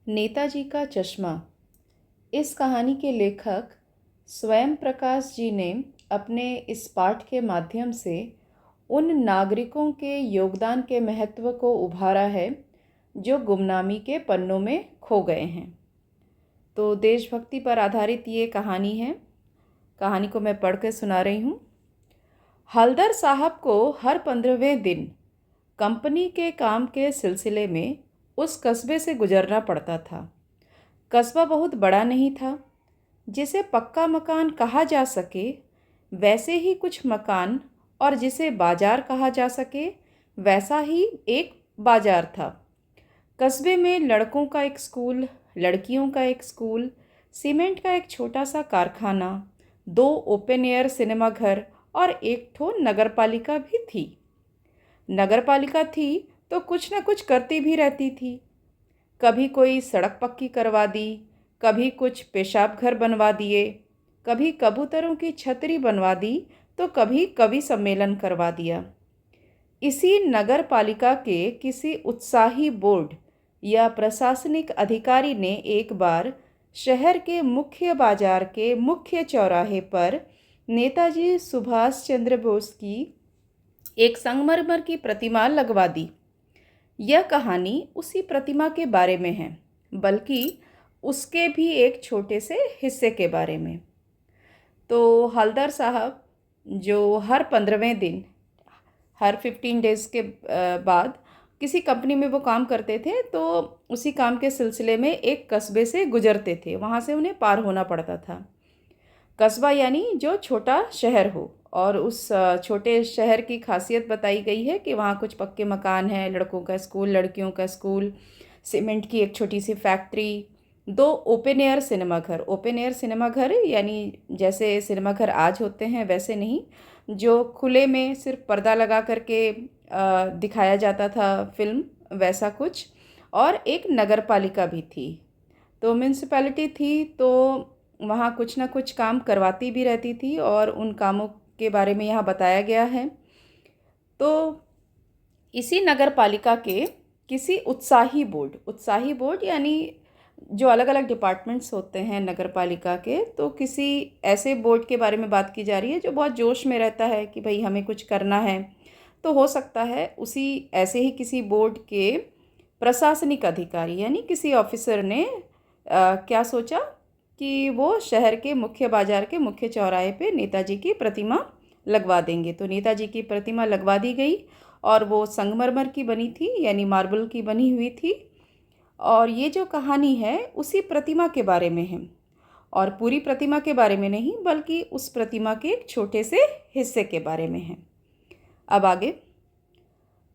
नेताजी का चश्मा। इस कहानी के लेखक स्वयं प्रकाश जी ने अपने इस पाठ के माध्यम से उन नागरिकों के योगदान के महत्व को उभारा है जो गुमनामी के पन्नों में खो गए हैं। तो देशभक्ति पर आधारित ये कहानी है। कहानी को मैं पढ़ के सुना रही हूँ। हल्दर साहब को हर 15वें दिन कंपनी के काम के सिलसिले में उस कस्बे से गुजरना पड़ता था। कस्बा बहुत बड़ा नहीं था, जिसे पक्का मकान कहा जा सके वैसे ही कुछ मकान, और जिसे बाजार कहा जा सके वैसा ही एक बाजार था। कस्बे में लड़कों का एक स्कूल, लड़कियों का एक स्कूल, सीमेंट का एक छोटा सा कारखाना, 2 ओपन एयर सिनेमा घर और एक ठो नगरपालिका भी थी। नगरपालिका थी तो कुछ न कुछ करती भी रहती थी। कभी कोई सड़क पक्की करवा दी, कभी कुछ पेशाब घर बनवा दिए, कभी कबूतरों की छतरी बनवा दी, तो कभी कवि सम्मेलन करवा दिया। इसी नगर पालिका के किसी उत्साही बोर्ड या प्रशासनिक अधिकारी ने एक बार शहर के मुख्य बाजार के मुख्य चौराहे पर नेताजी सुभाष चंद्र बोस की एक संगमरमर की प्रतिमा लगवा दी। यह कहानी उसी प्रतिमा के बारे में है, बल्कि उसके भी एक छोटे से हिस्से के बारे में। तो हल्दर साहब जो हर 15वें दिन, हर 15 डेज़ के बाद किसी कंपनी में वो काम करते थे, तो उसी काम के सिलसिले में एक कस्बे से गुजरते थे। वहाँ से उन्हें पार होना पड़ता था। कस्बा यानी जो छोटा शहर हो, और उस छोटे शहर की खासियत बताई गई है कि वहाँ कुछ पक्के मकान हैं, लड़कों का स्कूल, लड़कियों का स्कूल, सीमेंट की एक छोटी सी फैक्ट्री, 2 ओपन एयर सिनेमा घर। ओपन एयर सिनेमा घर यानी जैसे सिनेमा घर आज होते हैं वैसे नहीं, जो खुले में सिर्फ पर्दा लगा करके दिखाया जाता था फिल्म, वैसा कुछ। और एक नगर पालिका भी थी। तो म्यूनसिपैलिटी थी, तो वहाँ कुछ ना कुछ काम करवाती भी रहती थी, और उन कामों के बारे में यहाँ बताया गया है। तो इसी नगर पालिका के किसी उत्साही बोर्ड यानी जो अलग अलग डिपार्टमेंट्स होते हैं नगर पालिका के, तो किसी ऐसे बोर्ड के बारे में बात की जा रही है जो बहुत जोश में रहता है कि भाई हमें कुछ करना है। तो हो सकता है उसी ऐसे ही किसी बोर्ड के प्रशासनिक अधिकारी यानी किसी ऑफिसर ने क्या सोचा कि वो शहर के मुख्य बाजार के मुख्य चौराहे पे नेताजी की प्रतिमा लगवा देंगे। तो नेताजी की प्रतिमा लगवा दी गई, और वो संगमरमर की बनी थी, यानी मार्बल की बनी हुई थी। और ये जो कहानी है उसी प्रतिमा के बारे में है, और पूरी प्रतिमा के बारे में नहीं, बल्कि उस प्रतिमा के एक छोटे से हिस्से के बारे में है। अब आगे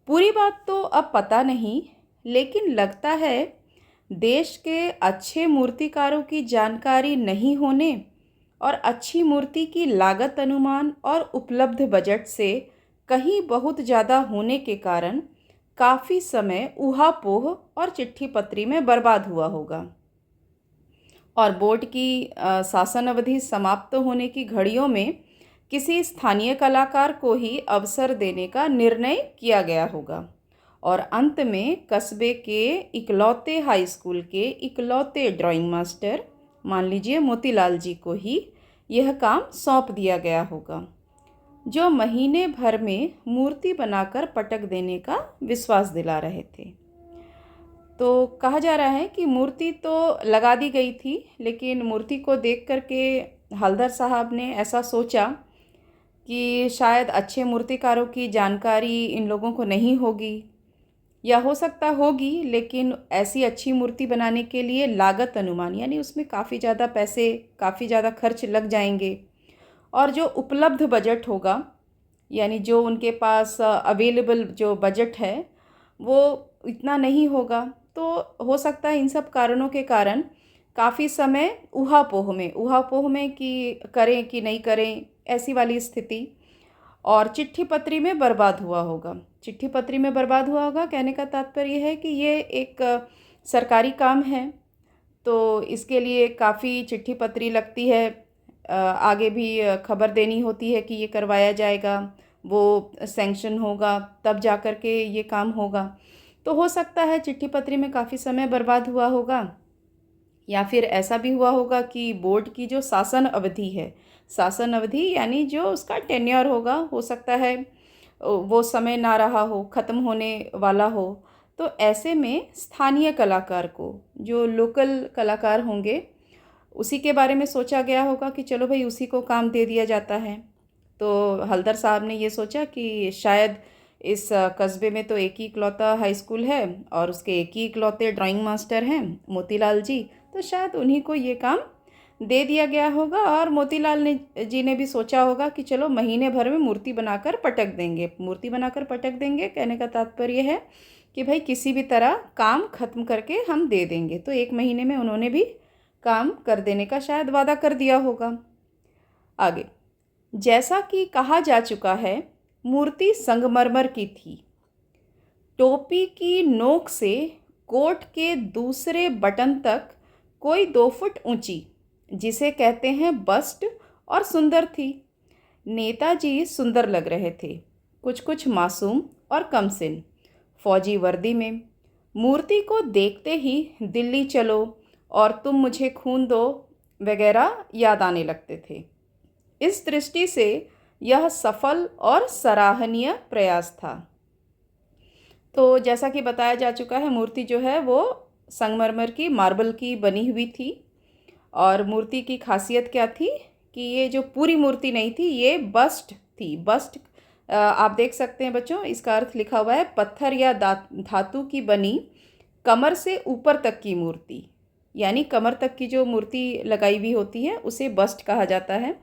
पूरी बात तो अब पता नहीं, लेकिन लगता है देश के अच्छे मूर्तिकारों की जानकारी नहीं होने और अच्छी मूर्ति की लागत अनुमान और उपलब्ध बजट से कहीं बहुत ज़्यादा होने के कारण काफ़ी समय ऊहापोह और चिट्ठी पत्री में बर्बाद हुआ होगा। और बोर्ड की शासन अवधि समाप्त होने की घड़ियों में किसी स्थानीय कलाकार को ही अवसर देने का निर्णय किया गया होगा, और अंत में कस्बे के इकलौते हाई स्कूल के इकलौते ड्राइंग मास्टर, मान लीजिए मोतीलाल जी को ही यह काम सौंप दिया गया होगा, जो महीने भर में मूर्ति बनाकर पटक देने का विश्वास दिला रहे थे। तो कहा जा रहा है कि मूर्ति तो लगा दी गई थी, लेकिन मूर्ति को देख करके हल्दर साहब ने ऐसा सोचा कि शायद अच्छे मूर्तिकारों की जानकारी इन लोगों को नहीं होगी, या हो सकता होगी, लेकिन ऐसी अच्छी मूर्ति बनाने के लिए लागत अनुमान यानी उसमें काफ़ी ज़्यादा पैसे, काफ़ी ज़्यादा खर्च लग जाएंगे, और जो उपलब्ध बजट होगा यानी जो उनके पास अवेलेबल जो बजट है वो इतना नहीं होगा। तो हो सकता है इन सब कारणों के कारण काफ़ी समय ऊहापोह में कि करें कि नहीं करें, ऐसी वाली स्थिति, और चिट्ठी पत्री में बर्बाद हुआ होगा। चिट्ठी पत्री में बर्बाद हुआ होगा कहने का तात्पर्य है कि ये एक सरकारी काम है, तो इसके लिए काफ़ी चिट्ठी पत्री लगती है, आगे भी खबर देनी होती है कि ये करवाया जाएगा, वो सैंक्शन होगा, तब जा कर के ये काम होगा। तो हो सकता है चिट्ठी पत्री में काफ़ी समय बर्बाद हुआ होगा, या फिर ऐसा भी हुआ होगा कि बोर्ड की जो शासन अवधि है, शासन अवधि यानी जो उसका टेन्योर होगा, हो सकता है वो समय ना रहा हो, ख़त्म होने वाला हो। तो ऐसे में स्थानीय कलाकार को, जो लोकल कलाकार होंगे, उसी के बारे में सोचा गया होगा कि चलो भाई उसी को काम दे दिया जाता है। तो हल्दर साहब ने ये सोचा कि शायद इस कस्बे में तो एक ही इकलौता हाई स्कूल है और उसके एक ही इकलौते ड्राइंग मास्टर हैं, मोतीलाल जी, तो शायद उन्हीं को ये काम दे दिया गया होगा। और मोतीलाल ने जी ने भी सोचा होगा कि चलो महीने भर में मूर्ति बनाकर पटक देंगे। मूर्ति बनाकर पटक देंगे कहने का तात्पर्य है कि भाई किसी भी तरह काम ख़त्म करके हम दे देंगे। तो 1 महीने में उन्होंने भी काम कर देने का शायद वादा कर दिया होगा। आगे, जैसा कि कहा जा चुका है, मूर्ति संगमरमर की थी। टोपी की नोक से कोट के दूसरे बटन तक कोई 2 फुट ऊंची, जिसे कहते हैं बस्ट, और सुंदर थी। नेताजी सुंदर लग रहे थे, कुछ कुछ मासूम और कमसिन, फौजी वर्दी में। मूर्ति को देखते ही दिल्ली चलो और तुम मुझे खून दो वगैरह याद आने लगते थे। इस दृष्टि से यह सफल और सराहनीय प्रयास था। तो जैसा कि बताया जा चुका है, मूर्ति जो है वो संगमरमर की, मार्बल की बनी हुई थी। और मूर्ति की खासियत क्या थी कि ये जो पूरी मूर्ति नहीं थी, ये बस्ट थी। बस्ट आप देख सकते हैं बच्चों, इसका अर्थ लिखा हुआ है पत्थर या धातु की बनी कमर से ऊपर तक की मूर्ति, यानी कमर तक की जो मूर्ति लगाई हुई होती है उसे बस्ट कहा जाता है।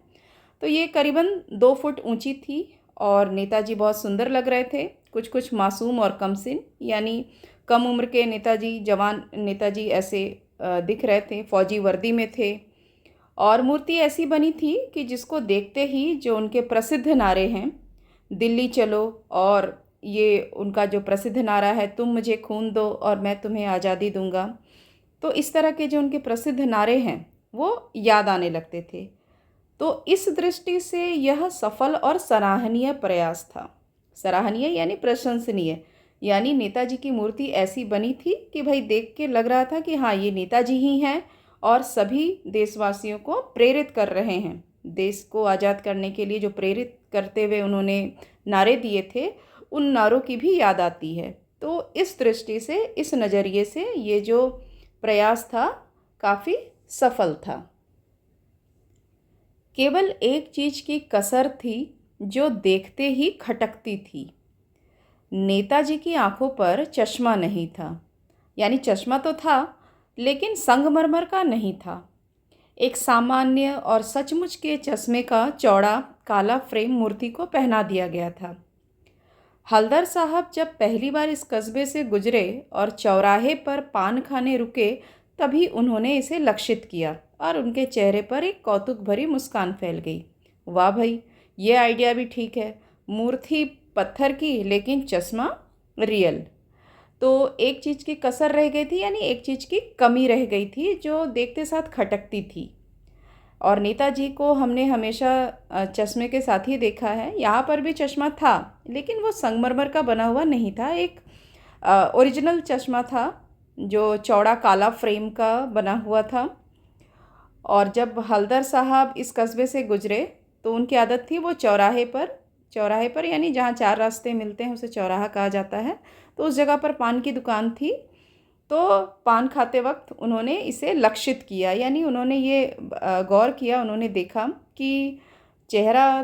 तो ये करीबन 2 फुट ऊंची थी और नेताजी बहुत सुंदर लग रहे थे, कुछ कुछ मासूम और कमसिन, यानी कम उम्र के नेताजी, जवान नेताजी ऐसे दिख रहे थे, फौजी वर्दी में थे। और मूर्ति ऐसी बनी थी कि जिसको देखते ही जो उनके प्रसिद्ध नारे हैं, दिल्ली चलो, और ये उनका जो प्रसिद्ध नारा है, तुम मुझे खून दो और मैं तुम्हें आज़ादी दूंगा, तो इस तरह के जो उनके प्रसिद्ध नारे हैं वो याद आने लगते थे। तो इस दृष्टि से यह सफल और सराहनीय प्रयास था। सराहनीय यानी प्रशंसनीय, यानी नेताजी की मूर्ति ऐसी बनी थी कि भाई देख के लग रहा था कि हाँ, ये नेताजी ही हैं और सभी देशवासियों को प्रेरित कर रहे हैं। देश को आज़ाद करने के लिए जो प्रेरित करते हुए उन्होंने नारे दिए थे, उन नारों की भी याद आती है। तो इस दृष्टि से, इस नज़रिए से ये जो प्रयास था काफ़ी सफल था। केवल एक चीज़ की कसर थी जो देखते ही खटकती थी। नेताजी की आंखों पर चश्मा नहीं था, यानी चश्मा तो था लेकिन संगमरमर का नहीं था। एक सामान्य और सचमुच के चश्मे का चौड़ा काला फ्रेम मूर्ति को पहना दिया गया था। हल्दर साहब जब पहली बार इस कस्बे से गुजरे और चौराहे पर पान खाने रुके, तभी उन्होंने इसे लक्षित किया और उनके चेहरे पर एक कौतुक भरी मुस्कान फैल गई। वाह भाई, ये आइडिया भी ठीक है। मूर्ति पत्थर की लेकिन चश्मा रियल। तो एक चीज़ की कसर रह गई थी, यानी एक चीज़ की कमी रह गई थी जो देखते साथ खटकती थी। और नेताजी को हमने हमेशा चश्मे के साथ ही देखा है। यहाँ पर भी चश्मा था लेकिन वो संगमरमर का बना हुआ नहीं था, एक ओरिजिनल चश्मा था जो चौड़ा काला फ्रेम का बना हुआ था। और जब हल्दर साहब इस कस्बे से गुजरे तो उनकी आदत थी वो चौराहे पर यानी जहाँ 4 रास्ते मिलते हैं उसे चौराहा कहा जाता है, तो उस जगह पर पान की दुकान थी। तो पान खाते वक्त उन्होंने इसे लक्षित किया, यानी उन्होंने ये गौर किया, उन्होंने देखा कि चेहरा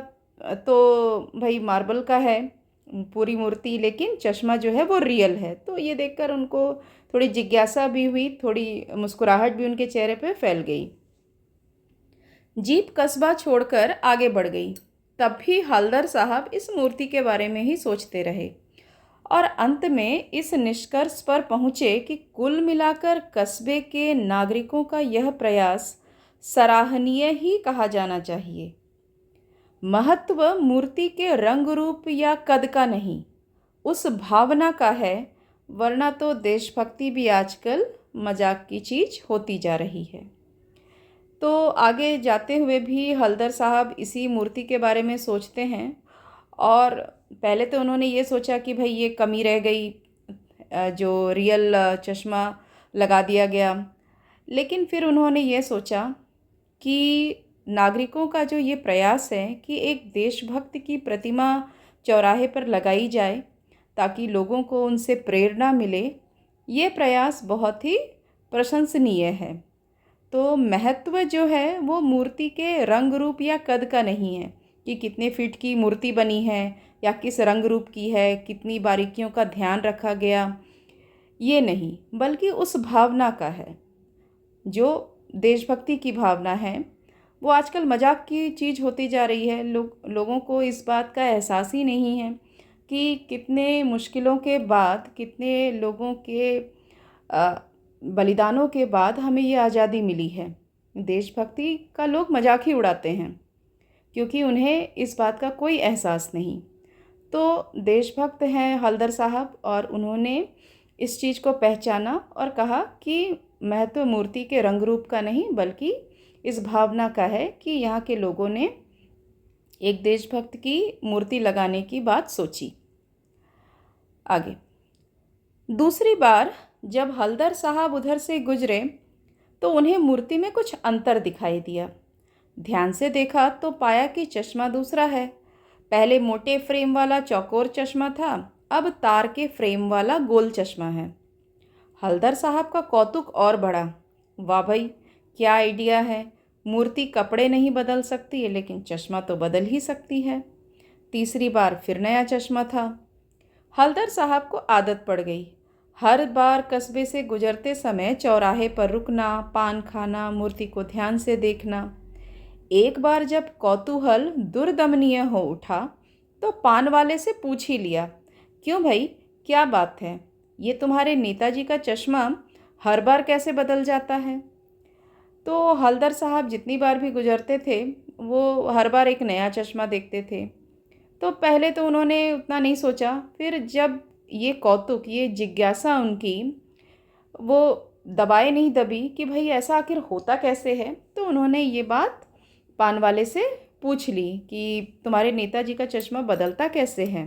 तो भाई मार्बल का है पूरी मूर्ति, लेकिन चश्मा जो है वो रियल है। तो ये देखकर उनको थोड़ी जिज्ञासा भी हुई, थोड़ी मुस्कुराहट भी उनके चेहरे पे फैल गई। जीप कस्बा छोड़कर आगे बढ़ गई। तब भी हल्दर साहब इस मूर्ति के बारे में ही सोचते रहे और अंत में इस निष्कर्ष पर पहुँचे कि कुल मिलाकर कस्बे के नागरिकों का यह प्रयास सराहनीय ही कहा जाना चाहिए। महत्व मूर्ति के रंग रूप या कद का नहीं, उस भावना का है, वरना तो देशभक्ति भी आजकल मजाक की चीज़ होती जा रही है। तो आगे जाते हुए भी हल्दर साहब इसी मूर्ति के बारे में सोचते हैं और पहले तो उन्होंने ये सोचा कि भाई ये कमी रह गई, जो रियल चश्मा लगा दिया गया, लेकिन फिर उन्होंने ये सोचा कि नागरिकों का जो ये प्रयास है कि एक देशभक्त की प्रतिमा चौराहे पर लगाई जाए ताकि लोगों को उनसे प्रेरणा मिले, ये प्रयास बहुत ही प्रशंसनीय है। तो महत्व जो है वो मूर्ति के रंग रूप या कद का नहीं है कि कितने फीट की मूर्ति बनी है या किस रंग रूप की है, कितनी बारीकियों का ध्यान रखा गया, ये नहीं, बल्कि उस भावना का है। जो देशभक्ति की भावना है वो आजकल मजाक की चीज़ होती जा रही है। लोगों को इस बात का एहसास ही नहीं है कि कितने मुश्किलों के बाद, कितने लोगों के बलिदानों के बाद हमें ये आज़ादी मिली है। देशभक्ति का लोग मजाक ही उड़ाते हैं क्योंकि उन्हें इस बात का कोई एहसास नहीं। तो देशभक्त हैं हलदर साहब और उन्होंने इस चीज़ को पहचाना और कहा कि महत्व मूर्ति के रंग रूप का नहीं बल्कि इस भावना का है कि यहाँ के लोगों ने एक देशभक्त की मूर्ति लगाने की बात सोची। आगे दूसरी बार जब हलदर साहब उधर से गुजरे तो उन्हें मूर्ति में कुछ अंतर दिखाई दिया। ध्यान से देखा तो पाया कि चश्मा दूसरा है। पहले मोटे फ्रेम वाला चौकोर चश्मा था, अब तार के फ्रेम वाला गोल चश्मा है। हलदर साहब का कौतुक और बढ़ा। वाह भाई, क्या आइडिया है। मूर्ति कपड़े नहीं बदल सकती है लेकिन चश्मा तो बदल ही सकती है। तीसरी बार फिर नया चश्मा था। हलदर साहब को आदत पड़ गई। हर बार कस्बे से गुजरते समय चौराहे पर रुकना, पान खाना, मूर्ति को ध्यान से देखना। एक बार जब कौतूहल दुर्दमनीय हो उठा तो पान वाले से पूछ ही लिया, क्यों भाई, क्या बात है, ये तुम्हारे नेताजी का चश्मा हर बार कैसे बदल जाता है। तो हलदर साहब जितनी बार भी गुजरते थे वो हर बार एक नया चश्मा देखते थे। तो पहले तो उन्होंने उतना नहीं सोचा, फिर जब ये कौतुक, ये जिज्ञासा उनकी वो दबाए नहीं दबी कि भाई ऐसा आखिर होता कैसे है, तो उन्होंने ये बात पान वाले से पूछ ली कि तुम्हारे नेताजी का चश्मा बदलता कैसे है।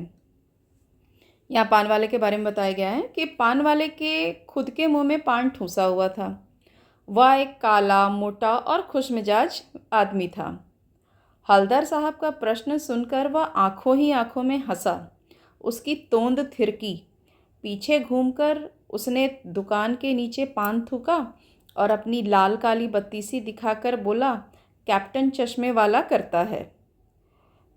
यहाँ पान वाले के बारे में बताया गया है कि पान वाले के खुद के मुंह में पान ठूंसा हुआ था। वह एक काला, मोटा और खुशमिजाज आदमी था। हलदर साहब का प्रश्न सुनकर वह आंखों ही आंखों में हंसा। उसकी तोंद थिरकी। पीछे घूमकर उसने दुकान के नीचे पान थूका और अपनी लाल काली बत्ती सी दिखाकर बोला, कैप्टन चश्मे वाला करता है।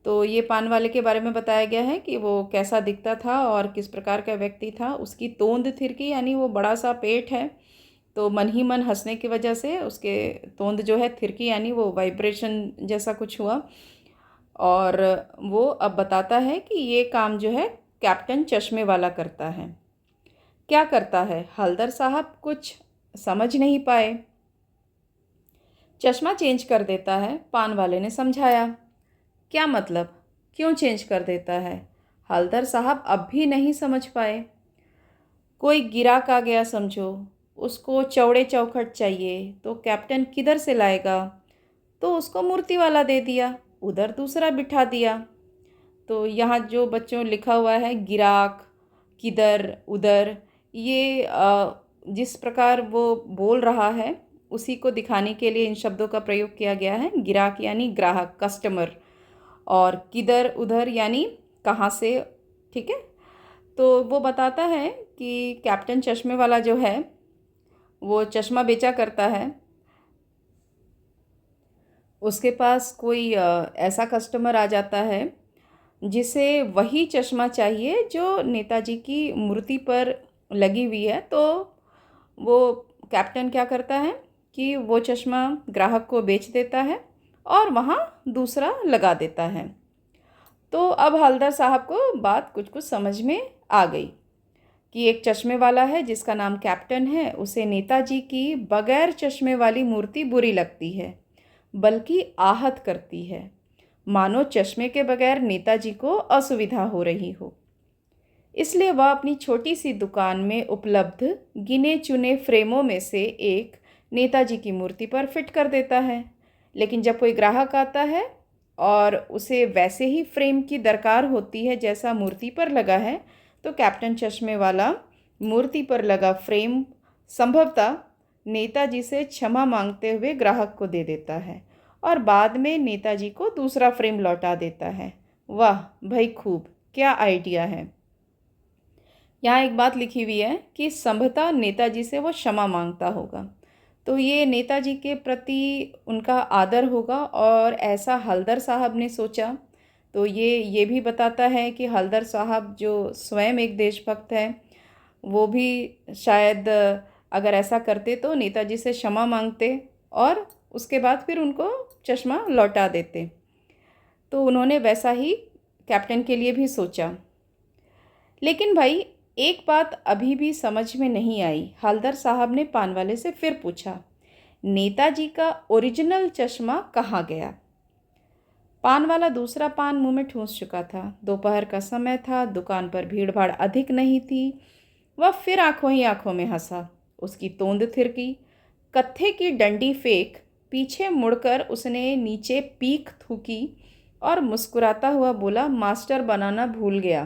तो ये पान वाले के बारे में बताया गया है कि वो कैसा दिखता था और किस प्रकार का व्यक्ति था। उसकी तोंद थिरकी यानी वो बड़ा सा पेट है, तो मन ही मन हंसने की वजह से उसके तोंद जो है थिरकी यानी वो वाइब्रेशन जैसा कुछ हुआ। और वो अब बताता है कि ये काम जो है कैप्टन चश्मे वाला करता है। क्या करता है? हलदर साहब कुछ समझ नहीं पाए। चश्मा चेंज कर देता है, पान वाले ने समझाया। क्या मतलब, क्यों चेंज कर देता है? हलदर साहब अब भी नहीं समझ पाए। कोई गिराक आ गया समझो, उसको चौड़े चौखट चाहिए तो कैप्टन किधर से लाएगा, तो उसको मूर्ति वाला दे दिया, उधर दूसरा बिठा दिया। तो यहाँ जो बच्चों लिखा हुआ है गिराक, किधर, उधर, ये जिस प्रकार वो बोल रहा है उसी को दिखाने के लिए इन शब्दों का प्रयोग किया गया है। गिराक यानी ग्राहक, कस्टमर, और किधर उधर यानी कहाँ से। ठीक है, तो वो बताता है कि कैप्टन चश्मे वाला जो है वो चश्मा बेचा करता है। उसके पास कोई ऐसा कस्टमर आ जाता है जिसे वही चश्मा चाहिए जो नेताजी की मूर्ति पर लगी हुई है, तो वो कैप्टन क्या करता है कि वो चश्मा ग्राहक को बेच देता है और वहाँ दूसरा लगा देता है। तो अब हलदर साहब को बात कुछ कुछ समझ में आ गई कि एक चश्मे वाला है जिसका नाम कैप्टन है, उसे नेताजी की बगैर चश्मे वाली मूर्ति बुरी लगती है, बल्कि आहत करती है, मानो चश्मे के बगैर नेताजी को असुविधा हो रही हो। इसलिए वह अपनी छोटी सी दुकान में उपलब्ध गिने चुने फ्रेमों में से एक नेताजी की मूर्ति पर फिट कर देता है। लेकिन जब कोई ग्राहक आता है और उसे वैसे ही फ्रेम की दरकार होती है जैसा मूर्ति पर लगा है, तो कैप्टन चश्मे वाला मूर्ति पर लगा फ्रेम संभवतः नेताजी से क्षमा मांगते हुए ग्राहक को दे देता है और बाद में नेताजी को दूसरा फ्रेम लौटा देता है। वाह भाई, खूब, क्या आइडिया है। यहाँ एक बात लिखी हुई है कि संभवतः नेताजी से वो क्षमा मांगता होगा, तो ये नेताजी के प्रति उनका आदर होगा और ऐसा हल्दर साहब ने सोचा। तो ये भी बताता है कि हल्दर साहब जो स्वयं एक देशभक्त है, वो भी शायद अगर ऐसा करते तो नेताजी से क्षमा मांगते और उसके बाद फिर उनको चश्मा लौटा देते। तो उन्होंने वैसा ही कैप्टन के लिए भी सोचा। लेकिन भाई, एक बात अभी भी समझ में नहीं आई। हल्दर साहब ने पान वाले से फिर पूछा, नेताजी का ओरिजिनल चश्मा कहाँ गया? पान वाला दूसरा पान मुंह में ठूंस चुका था। दोपहर का समय था, दुकान पर भीड़ भाड़ अधिक नहीं थी। वह फिर आंखों ही आंखों में हंसा। उसकी तोंद थिरकी। कत्थे की डंडी फेंक पीछे मुड़कर उसने नीचे पीक थूकी और मुस्कुराता हुआ बोला, मास्टर बनाना भूल गया।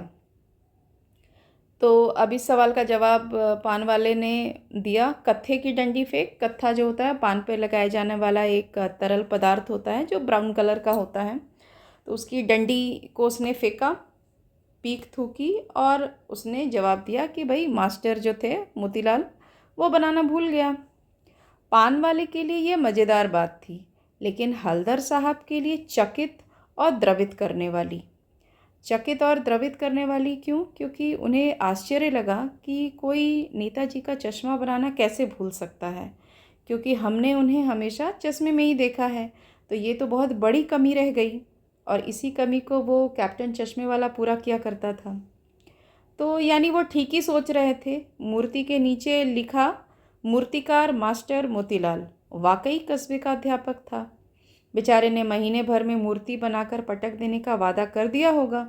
तो अब इस सवाल का जवाब पान वाले ने दिया, कत्थे की डंडी फेंक। कत्था जो होता है पान पे लगाए जाने वाला एक तरल पदार्थ होता है जो ब्राउन कलर का होता है। तो उसकी डंडी को उसने फेंका, पीक थूकी और उसने जवाब दिया कि भाई मास्टर जो थे मोतीलाल, वो बनाना भूल गया। पान वाले के लिए ये मज़ेदार बात थी, लेकिन हल्दर साहब के लिए चकित और द्रवित करने वाली। चकित और द्रवित करने वाली क्यों? क्योंकि उन्हें आश्चर्य लगा कि कोई नेताजी का चश्मा बनाना कैसे भूल सकता है, क्योंकि हमने उन्हें हमेशा चश्मे में ही देखा है। तो ये तो बहुत बड़ी कमी रह गई और इसी कमी को वो कैप्टन चश्मे वाला पूरा किया करता था। तो यानी वो ठीक ही सोच रहे थे। मूर्ति के नीचे लिखा, मूर्तिकार मास्टर मोतीलाल, वाकई कस्बे का अध्यापक था। बेचारे ने महीने भर में मूर्ति बनाकर पटक देने का वादा कर दिया होगा,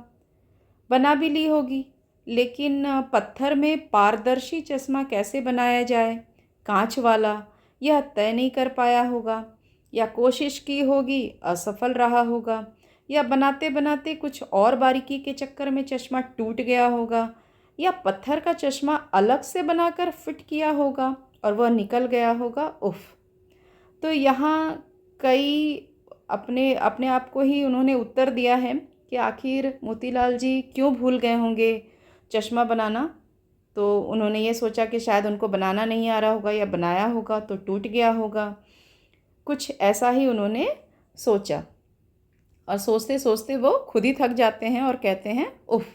बना भी ली होगी, लेकिन पत्थर में पारदर्शी चश्मा कैसे बनाया जाए, कांच वाला, यह तय नहीं कर पाया होगा। या कोशिश की होगी, असफल रहा होगा, या बनाते बनाते कुछ और बारीकी के चक्कर में चश्मा टूट गया होगा, या पत्थर का चश्मा अलग से बनाकर फिट किया होगा और वह निकल गया होगा। उफ। तो यहाँ कई अपने अपने आप को ही उन्होंने उत्तर दिया है कि आखिर मोतीलाल जी क्यों भूल गए होंगे चश्मा बनाना। तो उन्होंने ये सोचा कि शायद उनको बनाना नहीं आ रहा होगा, या बनाया होगा तो टूट गया होगा। कुछ ऐसा ही उन्होंने सोचा और सोचते सोचते वो खुद ही थक जाते हैं और कहते हैं, उफ।